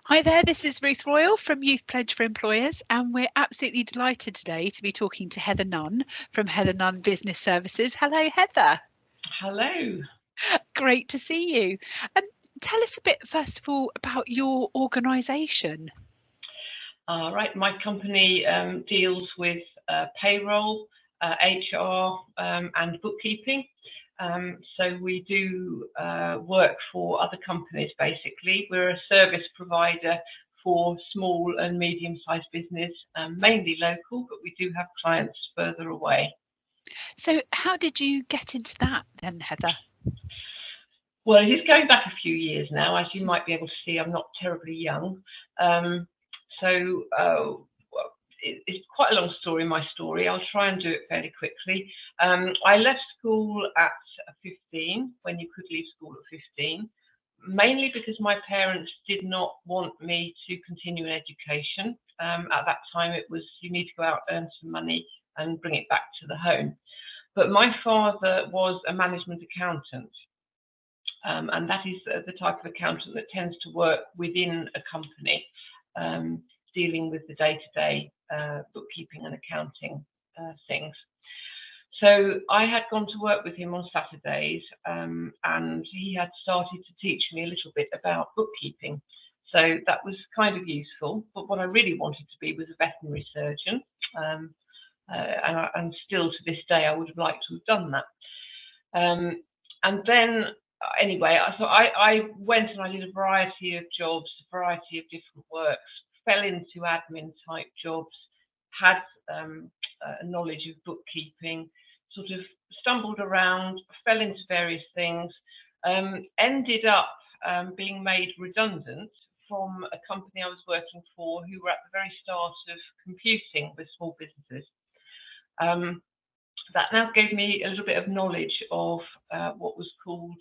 Hi there, this is Ruth Royal from Youth Pledge for Employers, and we're absolutely delighted today to be talking to Heather Nunn from Heather Nunn Business Services. Hello, Heather. Hello. Great to see you. Tell us a bit, first of all, about your organisation. Right, my company deals with payroll, HR, and bookkeeping. So we do work for other companies, basically. We're a service provider for small and medium-sized business, mainly local, but we do have clients further away. So how did you get into that then, Heather? Well, it is going back a few years now. As you might be able to see, I'm not terribly young. It's quite a long story, my story. I'll try and do it fairly quickly. I left school at 15, when you could leave school at 15, mainly because my parents did not want me to continue an education. At that time, it was you need to go out, earn some money, and bring it back to the home. But my father was a management accountant. And that is the type of accountant that tends to work within a company, dealing with the day-to-day bookkeeping and accounting things. So I had gone to work with him on Saturdays, and he had started to teach me a little bit about bookkeeping. So that was kind of useful. But what I really wanted to be was a veterinary surgeon. And still to this day, I would have liked to have done that. And then anyway, so I went and I did a variety of jobs, a variety of different works, fell into admin type jobs, had a knowledge of bookkeeping, sort of stumbled around, fell into various things, ended up being made redundant from a company I was working for who were at the very start of computing with small businesses. That now gave me a little bit of knowledge of what was called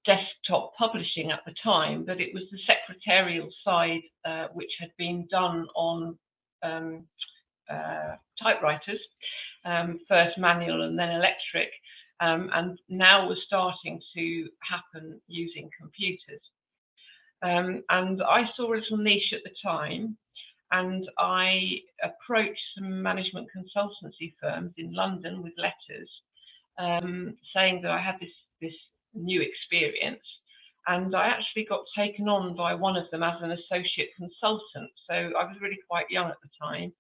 desktop publishing at the time, but it was the secretarial side which had been done on typewriters, first manual and then electric, and now was starting to happen using computers. And I saw a little niche at the time, and I approached some management consultancy firms in London with letters saying that I had this new experience, and I actually got taken on by one of them as an associate consultant. So I was really quite young at the time,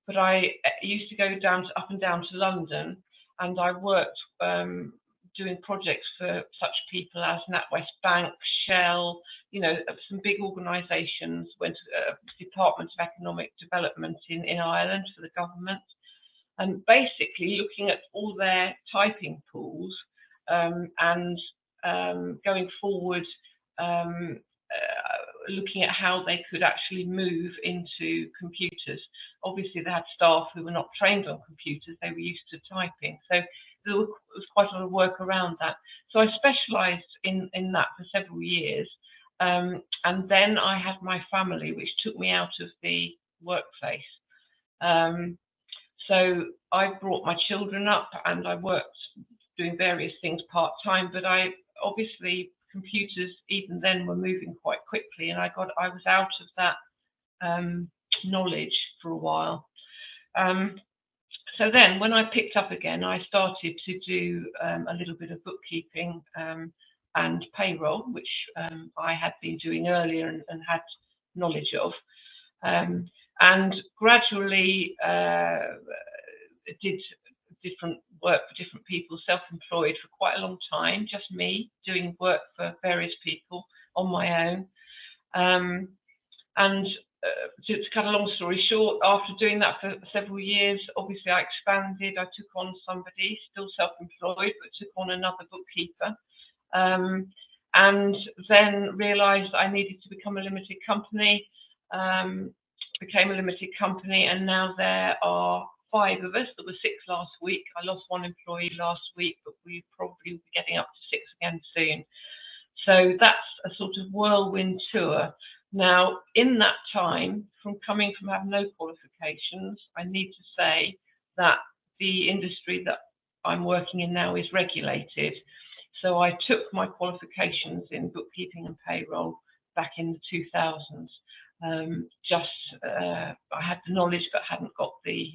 but I used to go up and down to London, and I worked doing projects for such people as NatWest Bank, Shell, some big organisations. Went to the Department of Economic Development in Ireland for the government, and basically looking at all their typing pools and going forward, looking at how they could actually move into computers. Obviously, they had staff who were not trained on computers; they were used to typing, so there was quite a lot of work around that. So I specialised in that for several years, and then I had my family, which took me out of the workplace. So I brought my children up, and I worked doing various things part-time, but obviously computers even then were moving quite quickly, and I was out of that knowledge for a while. So then when I picked up again, I started to do a little bit of bookkeeping and payroll, which I had been doing earlier and had knowledge of, and gradually did different work for different people, self-employed for quite a long time, just me doing work for various people on my own. And to cut a long story short, after doing that for several years, obviously I expanded. I took on somebody, still self-employed, but took on another bookkeeper, and then realised I needed to become a limited company. Became a limited company, and now there are 5 of us. There were 6 last week. I lost 1 employee last week, but we probably will be getting up to 6 again soon. So that's a sort of whirlwind tour. Now, in that time, from having no qualifications, I need to say that the industry that I'm working in now is regulated. So I took my qualifications in bookkeeping and payroll back in the 2000s. I had the knowledge but hadn't got the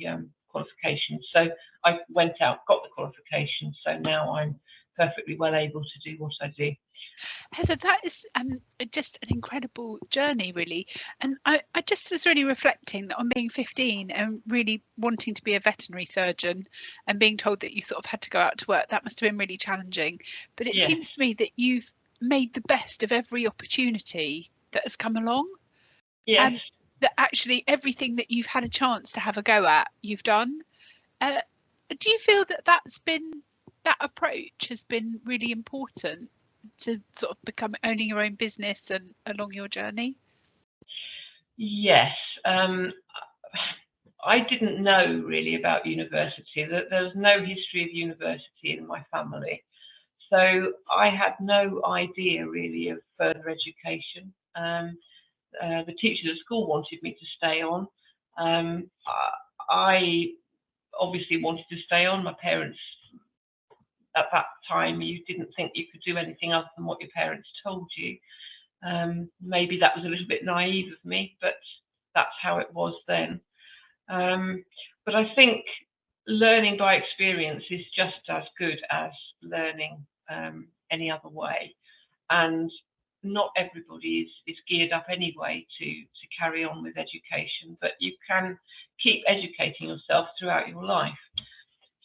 qualifications. So I went out, got the qualifications. So now I'm perfectly well able to do what I do. Heather, that is just an incredible journey, really. And I just was really reflecting that on being 15 and really wanting to be a veterinary surgeon and being told that you sort of had to go out to work, that must have been really challenging. But it Yes. seems to me that you've made the best of every opportunity that has come along. Yes. That actually everything that you've had a chance to have a go at, you've done. Do you feel that that approach has been really important to sort of become owning your own business and along your journey? Yes. I didn't know really about university. There was no history of university in my family. So I had no idea really of further education. The teachers at school wanted me to stay on. I obviously wanted to stay on. My parents, at that time, you didn't think you could do anything other than what your parents told you. Maybe that was a little bit naive of me, but that's how it was then. But I think learning by experience is just as good as learning any other way. And not everybody is geared up anyway to carry on with education, but you can keep educating yourself throughout your life.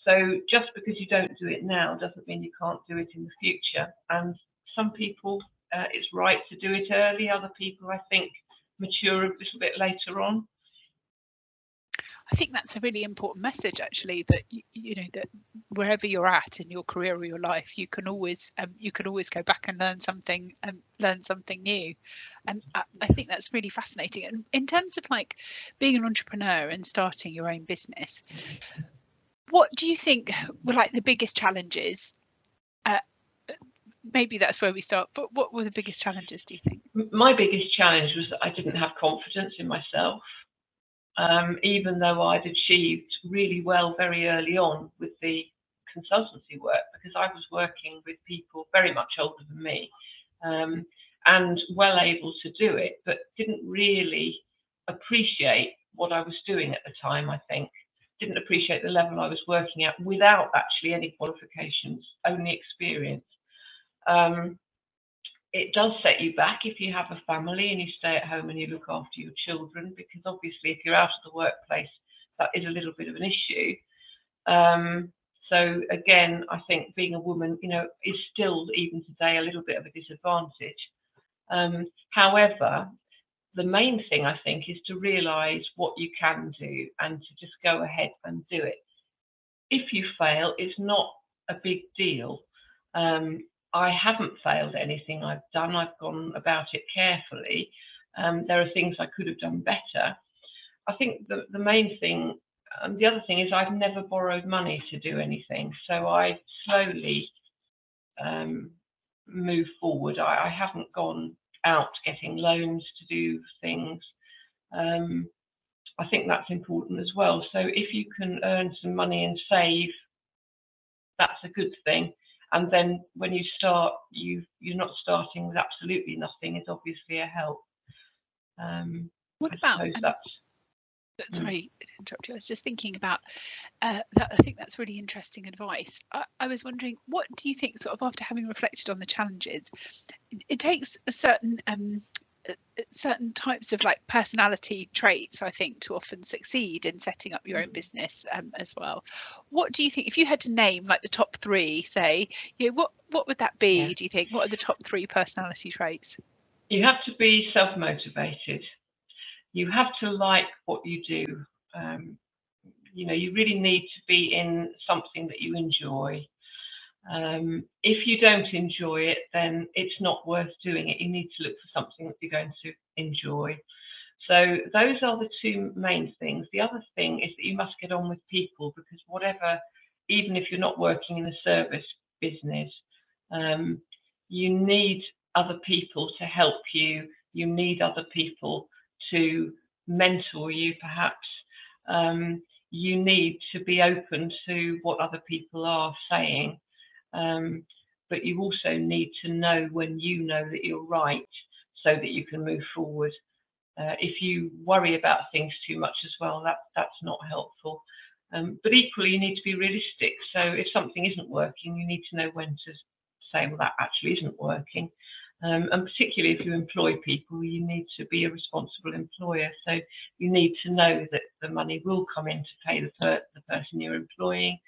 So just because you don't do it now doesn't mean you can't do it in the future. And some people, it's right to do it early. Other people, I think, mature a little bit later on. I think that's a really important message, actually, that you know that wherever you're at in your career or your life, you can always go back and learn something new. And I think that's really fascinating. And in terms of like being an entrepreneur and starting your own business, what do you think were like the biggest challenges? Maybe that's where we start. But what were the biggest challenges, do you think? My biggest challenge was that I didn't have confidence in myself. Even though I'd achieved really well very early on with the consultancy work, because I was working with people very much older than me, and well able to do it, but didn't really appreciate what I was doing at the time, I think. Didn't appreciate the level I was working at without actually any qualifications, only experience. It does set you back if you have a family and you stay at home and you look after your children, because obviously if you're out of the workplace, that is a little bit of an issue. So again, I think being a woman, is still even today a little bit of a disadvantage. However, the main thing I think is to realise what you can do and to just go ahead and do it. If you fail, it's not a big deal. I haven't failed anything I've done. I've gone about it carefully. There are things I could have done better. I think the main thing, the other thing is I've never borrowed money to do anything. So I slowly move forward. I haven't gone out getting loans to do things. I think that's important as well. So if you can earn some money and save, that's a good thing. And then when you start, you're not starting with absolutely nothing. Is obviously a help. What I about? suppose that's. Sorry to interrupt you. I was just thinking about that. I think that's really interesting advice. I was wondering, what do you think, sort of after having reflected on the challenges, it takes a certain types of like personality traits, I think, to often succeed in setting up your own business as well. What do you think, if you had to name like the top three, say, what would that be? Yeah. Do you think? What are the top three personality traits? You have to be self-motivated. You have to like what you do. You really need to be in something that you enjoy. If you don't enjoy it, then it's not worth doing it. You need to look for something that you're going to enjoy. So those are the two main things. The other thing is that you must get on with people, because even if you're not working in a service business, you need other people to help you. You need other people to mentor you, perhaps. You need to be open to what other people are saying. But you also need to know when you know that you're right. so that you can move forward. If you worry about things too much as well, that's not helpful. But equally, you need to be realistic. So if something isn't working, you need to know when to say, well, that actually isn't working. And particularly if you employ people, you need to be a responsible employer. So you need to know that the money will come in to pay the person you're employing.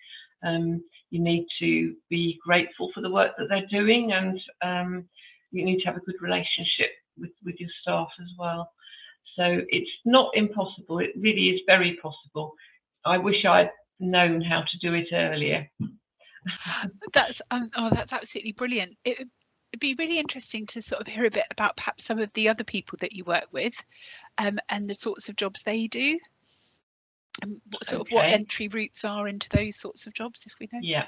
You need to be grateful for the work that they're doing, and you need to have a good relationship with your staff as well. So it's not impossible. It really is very possible. I wish I'd known how to do it earlier. That's that's absolutely brilliant. It'd be really interesting to sort of hear a bit about perhaps some of the other people that you work with, and the sorts of jobs they do, and what entry routes are into those sorts of jobs, if we know. Yeah,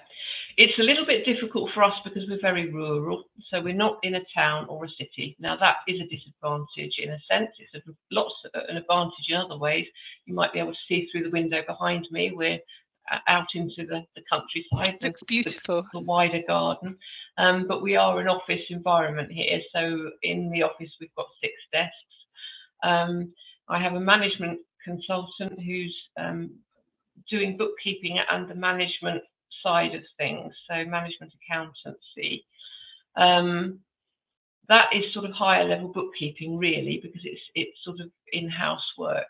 it's a little bit difficult for us because we're very rural, so we're not in a town or a city. Now that is a disadvantage in a sense. It's an advantage in other ways. You might be able to see through the window behind me. We're out into the countryside. Looks beautiful. The wider garden, but we are an office environment here. So in the office we've got 6 desks. I have a management consultant who's doing bookkeeping and the management side of things, so management accountancy. That is sort of higher level bookkeeping really, because it's sort of in-house work.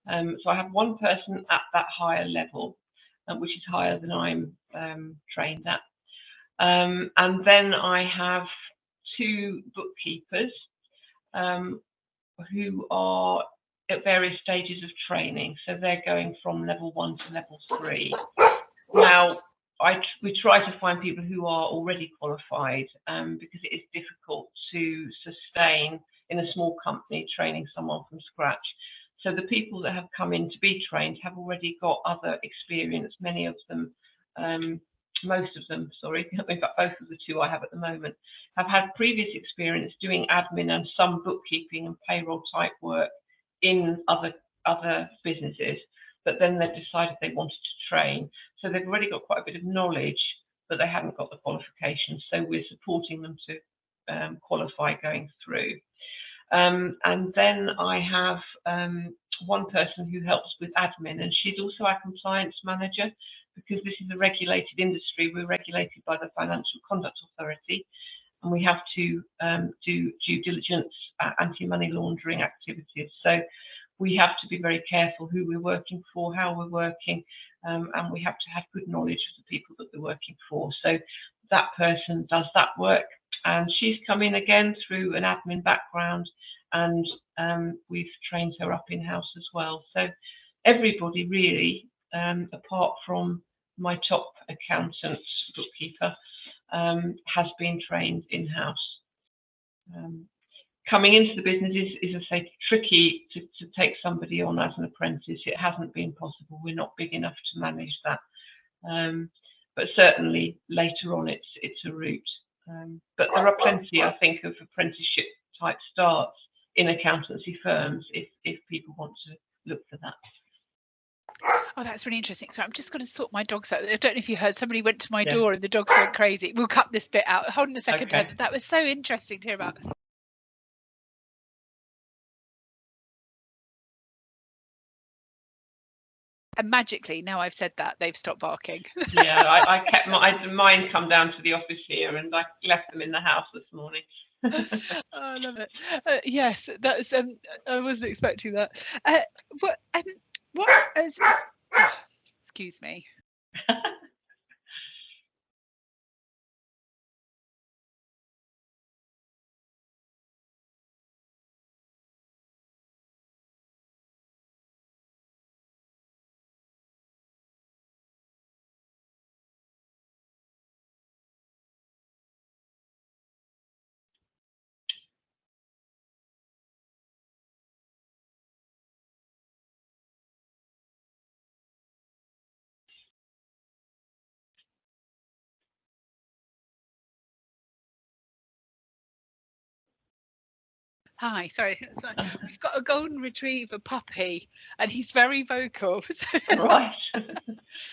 So I have one person at that higher level, which is higher than I'm trained at. And then I have 2 bookkeepers who are at various stages of training. So they're going from level 1 to level 3. Now, we try to find people who are already qualified, because it is difficult to sustain in a small company training someone from scratch. So the people that have come in to be trained have already got other experience. Many of them, most of them, sorry, in fact both of the 2 I have at the moment, have had previous experience doing admin and some bookkeeping and payroll type work in other businesses, but then they've decided they wanted to train. So they've already got quite a bit of knowledge, but they haven't got the qualifications. So we're supporting them to qualify going through. And then I have one person who helps with admin, and she's also our compliance manager, because this is a regulated industry. We're regulated by the Financial Conduct Authority, and we have to do due diligence, anti-money laundering activities. So we have to be very careful who we're working for, how we're working, and we have to have good knowledge of the people that we're working for. So that person does that work, and she's come in again through an admin background, and we've trained her up in-house as well. So everybody really, apart from my top accountant bookkeeper, has been trained in-house. Coming into the business is, I say, tricky to take somebody on as an apprentice. It hasn't been possible. We're not big enough to manage that. But certainly later on, it's a route. But there are plenty, I think, of apprenticeship type starts in accountancy firms if people want to look for that. Oh, that's really interesting. So I'm just going to sort my dogs out. I don't know if you heard, somebody went to my door and the dogs went crazy. We'll cut this bit out. Hold on a second, okay. That was so interesting to hear about. And magically, now I've said that, they've stopped barking. Yeah, I kept mine come down to the office here, and I left them in the house this morning. Oh, I love it. Yes, that's. I wasn't expecting that. What is? Oh, excuse me. Hi, sorry. We've got a golden retriever puppy, and he's very vocal. Right.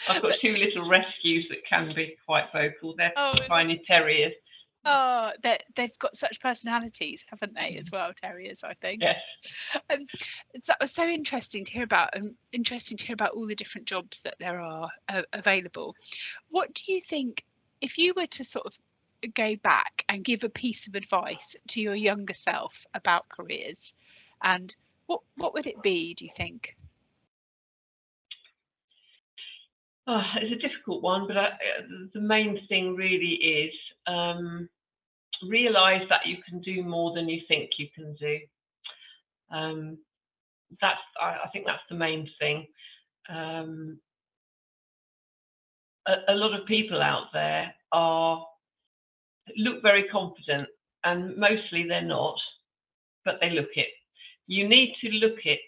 I've got 2 little rescues that can be quite vocal. They're tiny terriers. Oh, they've got such personalities, haven't they, as well, terriers, I think. Yes. Um, that was so interesting to hear about, and interesting to hear about all the different jobs that there are available. What do you think, if you were to sort of go back and give a piece of advice to your younger self about careers, and what would it be, do you think? Oh, it's a difficult one, but the main thing really is realise that you can do more than you think you can do. I think that's the main thing. A lot of people out there look very confident, and mostly they're not, but they look it. You need to look it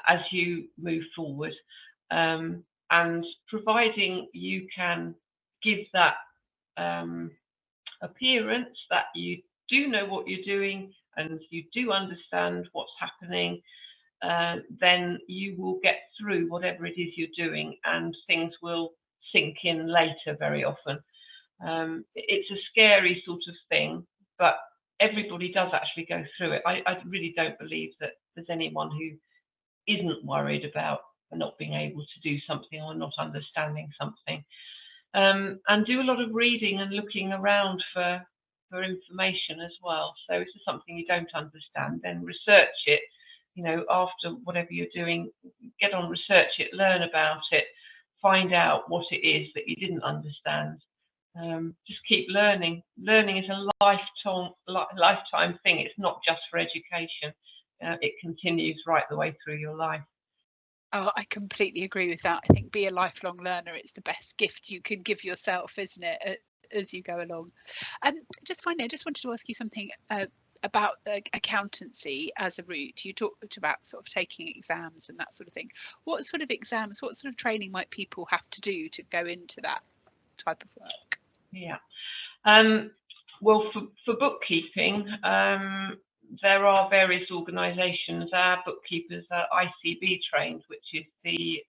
as you move forward, and providing you can give that appearance that you do know what you're doing and you do understand what's happening, then you will get through whatever it is you're doing, and things will sink in later very often. It's a scary sort of thing, but everybody does actually go through it. I really don't believe that there's anyone who isn't worried about not being able to do something or not understanding something. And do a lot of reading and looking around for information as well. So if there's something you don't understand, then research it. You know, after whatever you're doing, get on, research it, learn about it, find out what it is that you didn't understand. Just keep learning. Learning is a lifetime thing. It's not just for education. It continues right the way through your life. Oh, I completely agree with that. I think be a lifelong learner. It's the best gift you can give yourself, isn't it, as you go along? Just finally, I just wanted to ask you something about accountancy as a route. You talked about sort of taking exams and that sort of thing. What sort of exams, what sort of training might people have to do to go into that type of work? Yeah. Well, for bookkeeping, there are various organisations. Our bookkeepers are ICB trained, which is the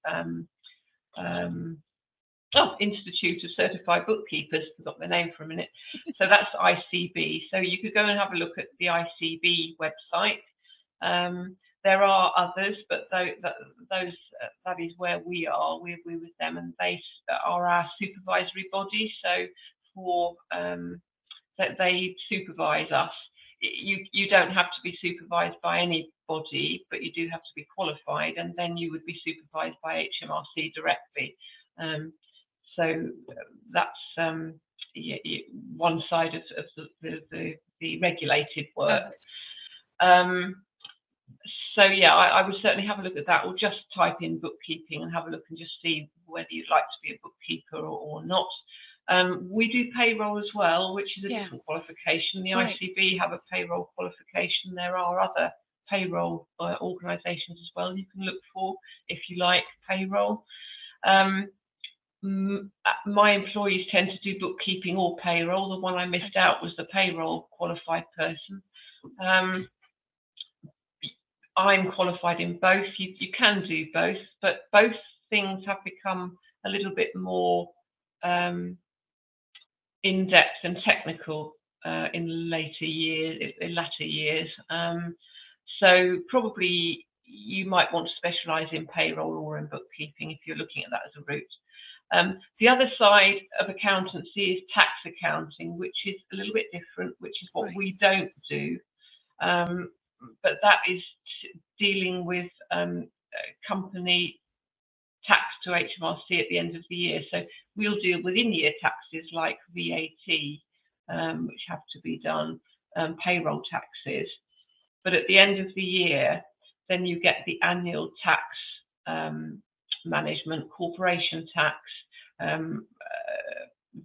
Institute of Certified Bookkeepers. Forgot the name for a minute. So that's ICB. So you could go and have a look at the ICB website. There are others, but that is where we are. We're with them, and they are our supervisory body. So for that they supervise us. You don't have to be supervised by anybody, but you do have to be qualified, and then you would be supervised by HMRC directly. So that's one side of the regulated work. So yeah, I would certainly have a look at that, or just type in bookkeeping and have a look and just see whether you'd like to be a bookkeeper or not. We do payroll as well, which is a different qualification. The ICB have a payroll qualification. There are other payroll organisations as well you can look for if you like payroll. My employees tend to do bookkeeping or payroll. The one I missed out was the payroll qualified person. I'm qualified in both. You can do both, but both things have become a little bit more in-depth and technical in latter years. So probably you might want to specialise in payroll or in bookkeeping if you're looking at that as a route. The other side of accountancy is tax accounting, which is a little bit different, which is what we don't do. But that is dealing with company tax to HMRC at the end of the year. So we'll deal with in-year taxes like VAT, which have to be done, payroll taxes. But at the end of the year, then you get the annual tax management, corporation tax,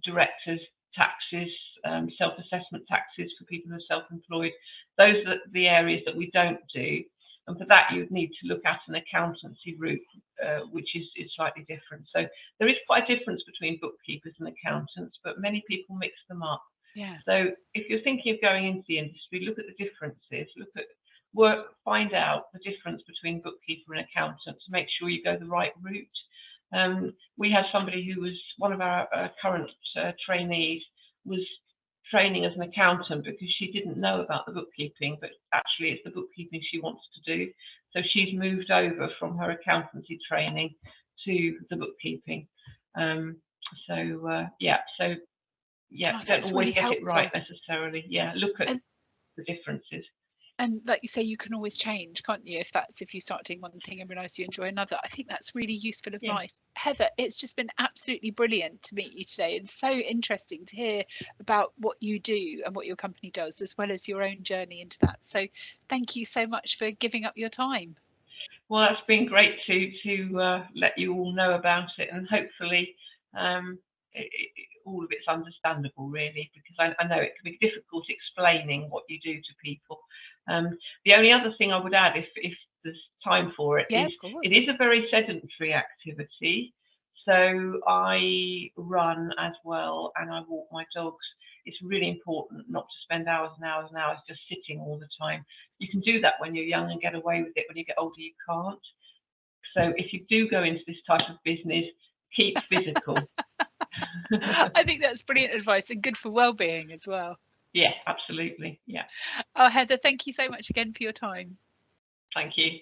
directors' taxes, self-assessment taxes for people who are self-employed. Those are the areas that we don't do. And for that, you would need to look at an accountancy route, which is slightly different. So there is quite a difference between bookkeepers and accountants, but many people mix them up. Yeah. So if you're thinking of going into the industry, look at the differences, look at find out the difference between bookkeeper and accountant to make sure you go the right route. We had somebody who was one of our current trainees, was training as an accountant because she didn't know about the bookkeeping, but actually it's the bookkeeping she wants to do. So she's moved over from her accountancy training to the bookkeeping. Yeah, Oh, don't that's always really get it right helpful. necessarily. Yeah, look at And the differences. and like you say, you can always change, can't you? If you start doing one thing and realise you enjoy another. I think that's really useful Yeah. advice. Heather, it's just been absolutely brilliant to meet you today, and so interesting to hear about what you do and what your company does, as well as your own journey into that. So thank you so much for giving up your time. Well, that's been great to let you all know about it, and hopefully all of it's understandable, really, because I know it can be difficult explaining what you do to people. The only other thing I would add, if there's time for it, Yeah, is of course. it is a very sedentary activity. So I run as well, and I walk my dogs. It's really important not to spend hours and hours and hours just sitting all the time. You can do that when you're young and get away with it. When you get older, you can't. So if you do go into this type of business, keep physical. I think that's brilliant advice and good for well-being as well. Yeah, absolutely. Yeah. Oh, Heather, thank you so much again for your time. Thank you.